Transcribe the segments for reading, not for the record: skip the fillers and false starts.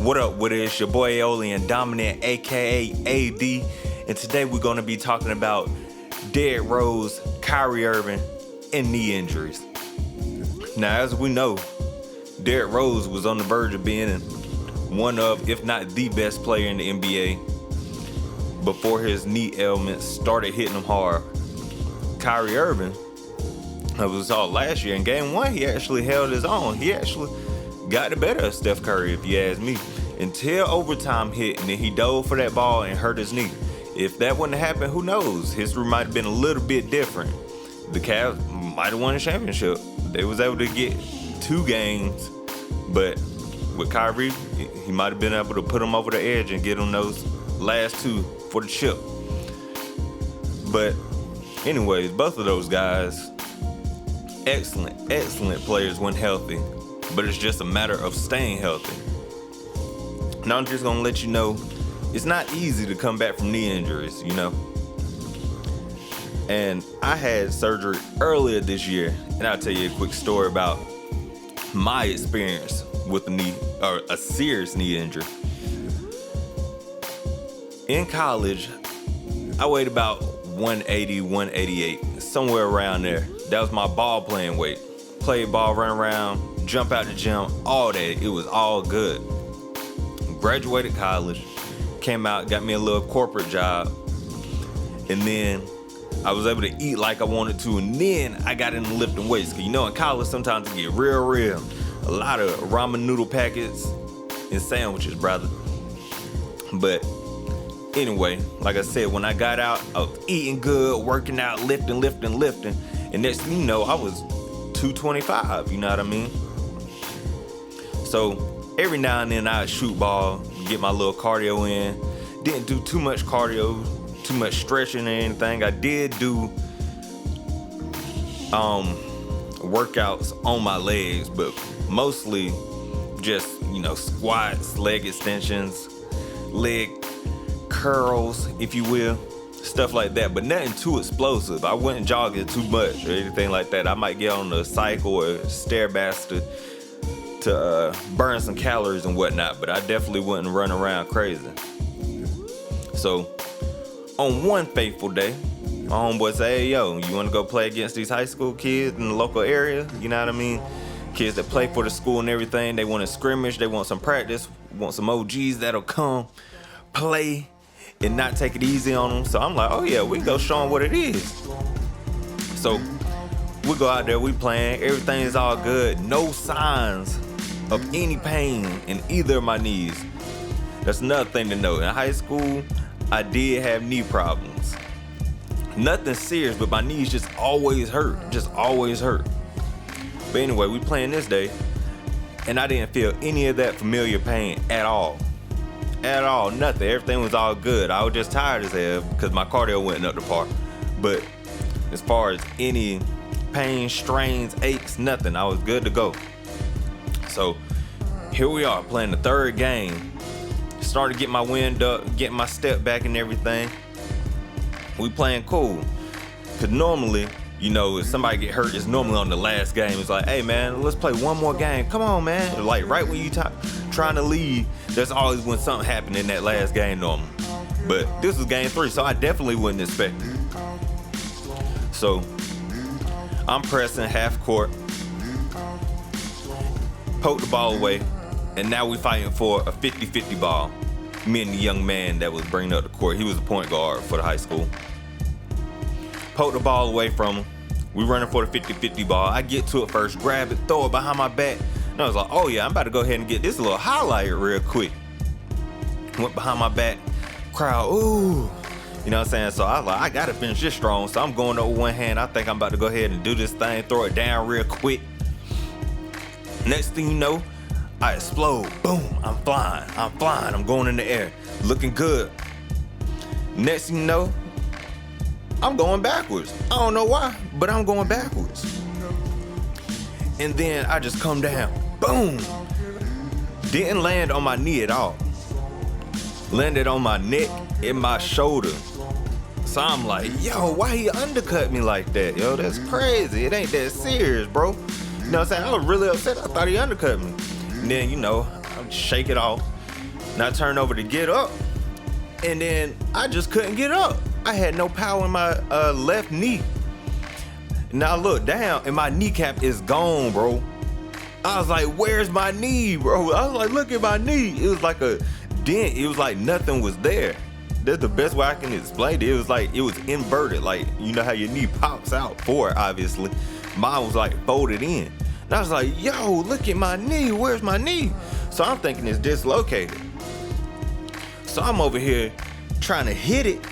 What up with it? It's your boy Aeolian Dominant, aka AD, and today we're going to be talking about Derrick Rose, Kyrie Irving, and knee injuries. Now, as we know, Derrick Rose was on the verge of being one of, if not the best player in the NBA before his knee ailments started hitting him hard. Kyrie Irving, it was all last year. In game one, he actually held his own. He actually got the better of Steph Curry, if you ask me, until overtime hit, and then he dove for that ball and hurt his knee. If that wouldn't have happened, who knows? History might have been a little bit different. The Cavs might have won the championship. They was able to get 2 games, but with Kyrie, he might have been able to put them over the edge and get them those last 2 for the chip. But anyways, both of those guys, excellent players when healthy, but it's just a matter of staying healthy. Now I'm just gonna let you know, it's not easy to come back from knee injuries, you know. And I had surgery earlier this year, and I'll tell you a quick story about my experience with a serious knee injury. In college, I weighed about 180, 188, somewhere around there. That was my ball playing weight. Played ball, run around, jump out the gym, all that. It was all good. Graduated college, came out, got me a little corporate job, and then I was able to eat like I wanted to, and then I got into lifting weights. Cause you know in college sometimes it get real. A lot of ramen noodle packets and sandwiches, brother. But anyway, like I said, when I got out, I was eating good, working out, lifting. And next thing you know, I was 225, you know what I mean? So every now and then I'd shoot ball, get my little cardio in. Didn't do too much cardio, too much stretching or anything. I did do workouts on my legs, but mostly just, you know, squats, leg extensions, leg curls, if you will, stuff like that, but nothing too explosive. I wasn't jogging too much or anything like that. I might get on the cycle or Stairmaster to burn some calories and whatnot, but I definitely wouldn't run around crazy. So on one fateful day, my homeboy said, hey, yo, you want to go play against these high school kids in the local area? You know what I mean? Kids that play for the school and everything. They want to scrimmage. They want some practice. Want some OGs that'll come play and not take it easy on them. So I'm like, oh yeah, we go show them what it is. So we go out there, we playing. Everything is all good. No signs of any pain in either of my knees. That's another thing to know. In high school, I did have knee problems. Nothing serious, but my knees just always hurt. But anyway, we playing this day, and I didn't feel any of that familiar pain at all. Nothing. Everything was all good. I was just tired as hell because my cardio wasn't up to par. But as far as any pain, strains, aches, nothing. I was good to go. So here we are playing the third game. Started to get my wind up, getting my step back and everything. We playing cool. Cause normally, you know, if somebody get hurt, it's normally on the last game. It's like, hey man, let's play one more game. Come on, man. Like right when you trying to leave, there's always when something happened in that last game normally. But this was game 3, so I definitely wouldn't expect it. So I'm pressing half court, poke the ball away, and now we fighting for a 50-50 ball. Me and the young man that was bringing up the court, he was a point guard for the high school. Poke the ball away from him. We running for the 50-50 ball. I get to it first, grab it, throw it behind my back. And I was like, oh yeah, I'm about to go ahead and get this little highlight real quick. Went behind my back, crowd, ooh. You know what I'm saying? So I was like, I gotta finish this strong. So I'm going up with one hand. I think I'm about to go ahead and do this thing, throw it down real quick. Next thing you know, I explode. Boom, I'm flying. I'm going in the air. Looking good. Next thing you know, I'm going backwards. I don't know why, but I'm going backwards. And then I just come down. Boom. Didn't land on my knee at all. Landed on my neck and my shoulder. So I'm like, yo, why he undercut me like that? Yo, that's crazy. It ain't that serious, bro. You know what I'm saying? I was really upset. I thought he undercut me. And then, you know, I shake it off. And I turned over to get up, and then I just couldn't get up. I had no power in my left knee. And I look down, and my kneecap is gone, bro. I was like, where's my knee, bro? I was like, look at my knee. It was like a dent. It was like nothing was there. That's the best way I can explain it. It was like, it was inverted. Like, you know how your knee pops out forward, obviously. Mine was like folded in. And I was like, yo, look at my knee. Where's my knee? So I'm thinking it's dislocated. So I'm over here trying to hit it,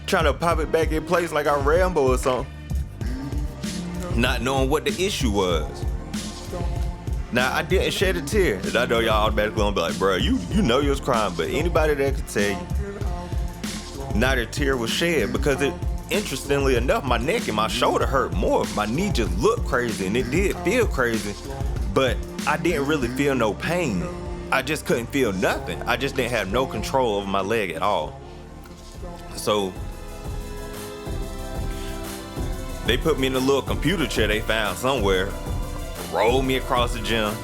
trying to pop it back in place like I'm Rambo or something, not knowing what the issue was. Now, I didn't shed a tear. And I know y'all automatically gonna be like, bro, you know you was crying, but anybody that could tell you, not a tear was shed, because interestingly enough, my neck and my shoulder hurt more. My knee just looked crazy, and it did feel crazy, but I didn't really feel no pain. I just couldn't feel nothing. I just didn't have no control over my leg at all. So they put me in a little computer chair they found somewhere, rolled me across the gym.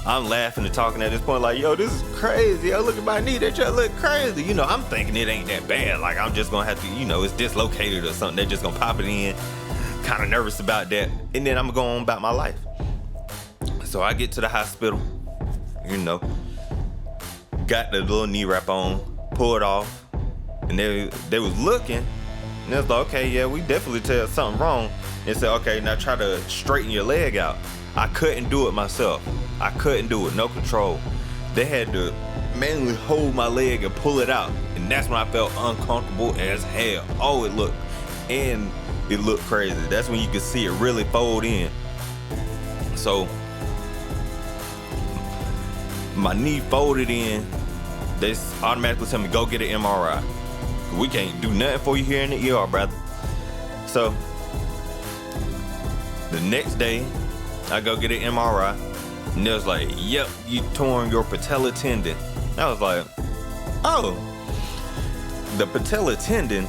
I'm laughing and talking at this point like, yo, this is crazy. Yo, look at my knee. That just look crazy. You know, I'm thinking it ain't that bad. Like, I'm just gonna have to, you know, it's dislocated or something. They're just gonna pop it in. Kind of nervous about that. And then I'm gonna go on about my life. So I get to the hospital, you know, got the little knee wrap on, pull it off, and they was looking, and they was like, okay, yeah, we definitely tell something wrong. And said, okay, now try to straighten your leg out. I couldn't do it myself. I couldn't do it, no control. They had to manually hold my leg and pull it out, and that's when I felt uncomfortable as hell. Oh, it looked crazy. That's when you could see it really fold in. So my knee folded in. They automatically tell me, go get an MRI. We can't do nothing for you here in the ER, brother. So the next day, I go get an MRI, and they was like, yep, you torn your patella tendon. I was like, oh. The patella tendon,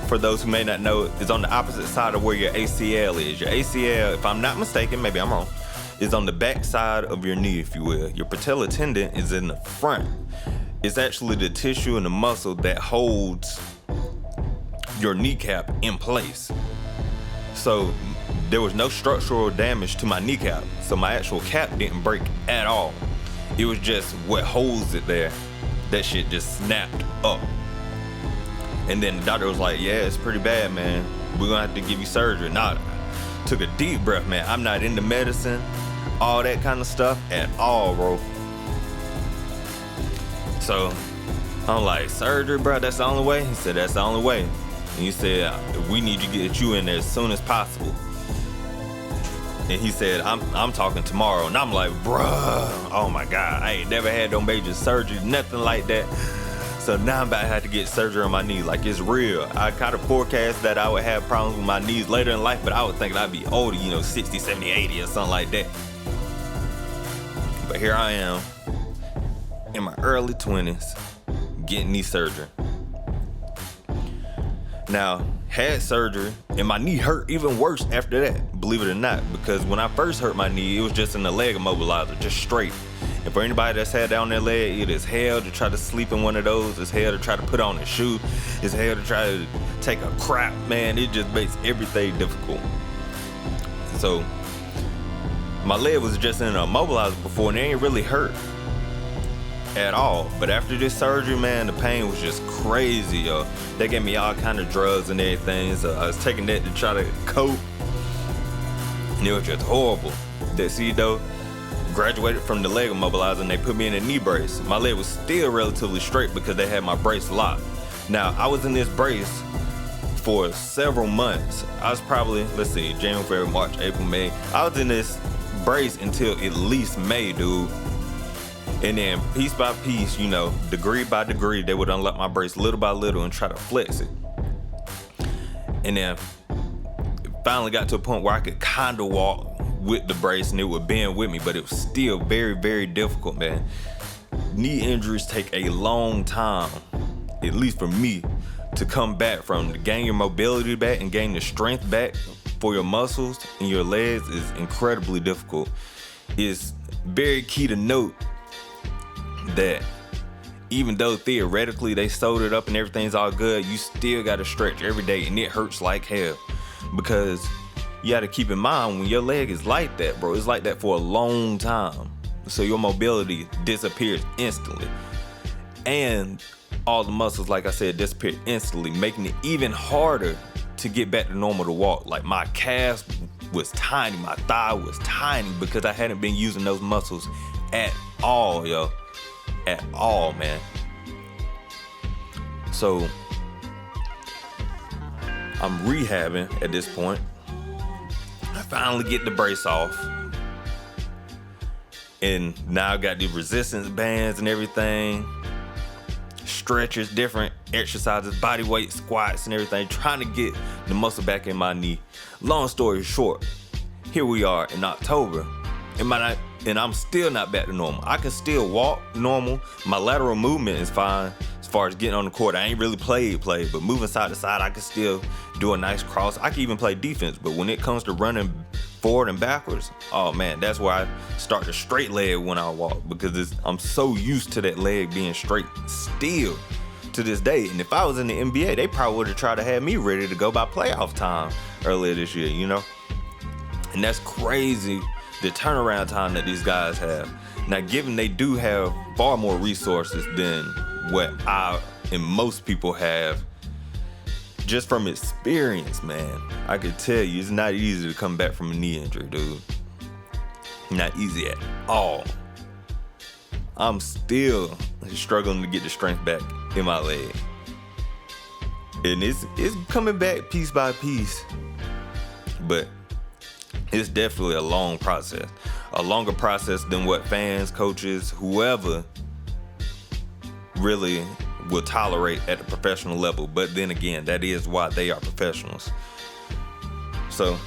for those who may not know, is on the opposite side of where your ACL is. Your ACL, if I'm not mistaken, maybe I'm wrong, is on the back side of your knee, if you will. Your patella tendon is in the front. It's actually the tissue and the muscle that holds your kneecap in place. So there was no structural damage to my kneecap. So my actual cap didn't break at all. It was just what holds it there. That shit just snapped up. And then the doctor was like, yeah, it's pretty bad, man. We're gonna have to give you surgery. Nah, took a deep breath, man. I'm not into medicine, all that kind of stuff at all, bro. So I'm like, surgery, bro, that's the only way? He said, that's the only way. And he said, we need to get you in there as soon as possible. And he said, I'm talking tomorrow. And I'm like, bruh, oh my God, I ain't never had no major surgery, nothing like that. So now I'm about to have to get surgery on my knee. Like, it's real. I kind of forecast that I would have problems with my knees later in life, but I was thinking I'd be older, 60, 70, 80 or something like that. But here I am in my early 20s getting knee surgery. Now, had surgery, and my knee hurt even worse after that, believe it or not, because when I first hurt my knee, it was just in the leg immobilizer, just straight. And for anybody that's had down their leg, it is hell to try to sleep in one of those. It's hell to try to put on a shoe. It's hell to try to take a crap, man. It just makes everything difficult. So my leg was just in an immobilizer before, and it ain't really hurt at all. But after this surgery, man, the pain was just crazy, yo. They gave me all kind of drugs and everything, so I was taking that to try to cope, and it was just horrible. Graduated from the leg immobilizer, and they put me in a knee brace. My leg was still relatively straight because they had my brace locked. Now, I was in this brace for several months. I was probably, January, February, March, April, May. I was in this brace until at least May, dude. And then piece by piece, degree by degree, they would unlock my brace little by little and try to flex it. And then it finally got to a point where I could kind of walk with the brace and it would bend with me, but it was still very, very difficult, man. Knee injuries take a long time, at least for me, to come back from. To gain your mobility back and gain the strength back for your muscles and your legs is incredibly difficult. It's very key to note that even though theoretically they sewed it up and everything's all good, you still got to stretch every day, and it hurts like hell. Because you got to keep in mind, when your leg is like that, bro, it's like that for a long time. So your mobility disappears instantly. And all the muscles, like I said, disappear instantly, making it even harder to get back to normal to walk. Like my calves was tiny, my thigh was tiny, because I hadn't been using those muscles at all, yo. At all, man. So I'm rehabbing at this point. I finally get the brace off, and now I got the resistance bands and everything, stretchers, different exercises, body weight squats and everything, trying to get the muscle back in my knee. Long story short, here we are in October, and I'm still not back to normal. I can still walk normal. My lateral movement is fine as far as getting on the court. I ain't really played, but moving side to side, I can still do a nice cross. I can even play defense, but when it comes to running forward and backwards, oh man, that's where I start to straight leg when I walk, because I'm so used to that leg being straight still to this day. And if I was in the NBA, they probably would have tried to have me ready to go by playoff time earlier this year, you know? And that's crazy, the turnaround time that these guys have. Now, given they do have far more resources than what I and most people have, just from experience, man, I could tell you it's not easy to come back from a knee injury, dude. Not easy at all. I'm still struggling to get the strength back in my leg. And it's coming back piece by piece. But it's definitely a long process. A longer process than what fans, coaches, whoever really will tolerate at the professional level. But then again, that is why they are professionals. So,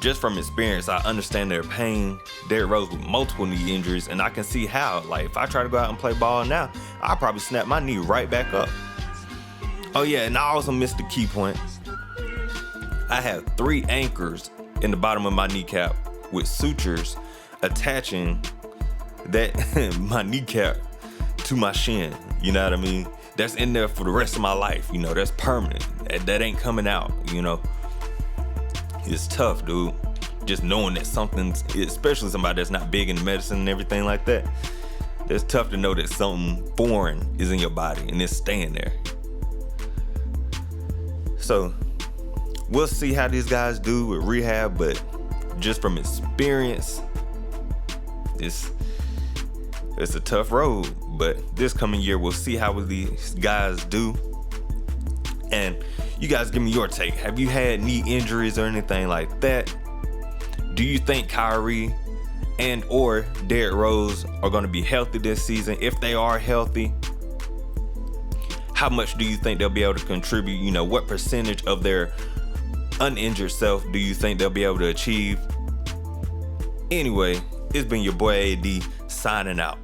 just from experience, I understand their pain. Derrick Rose with multiple knee injuries, and I can see how, like, if I try to go out and play ball now, I'll probably snap my knee right back up. Oh yeah, and I also missed the key point. I have 3 anchors in the bottom of my kneecap with sutures attaching that my kneecap to my shin. You know what I mean? That's in there for the rest of my life. You know, that's permanent. That ain't coming out, you know? It's tough, dude. Just knowing that something's, especially somebody that's not big in medicine and everything like that, it's tough to know that something foreign is in your body and it's staying there. So, we'll see how these guys do with rehab, but just from experience, it's a tough road. But this coming year, we'll see how these guys do. And you guys give me your take. Have you had knee injuries or anything like that? Do you think Kyrie and or Derrick Rose are going to be healthy this season? If they are healthy, how much do you think they'll be able to contribute? You know, what percentage of their uninjured self do you think they'll be able to achieve? Anyway, it's been your boy AD signing out.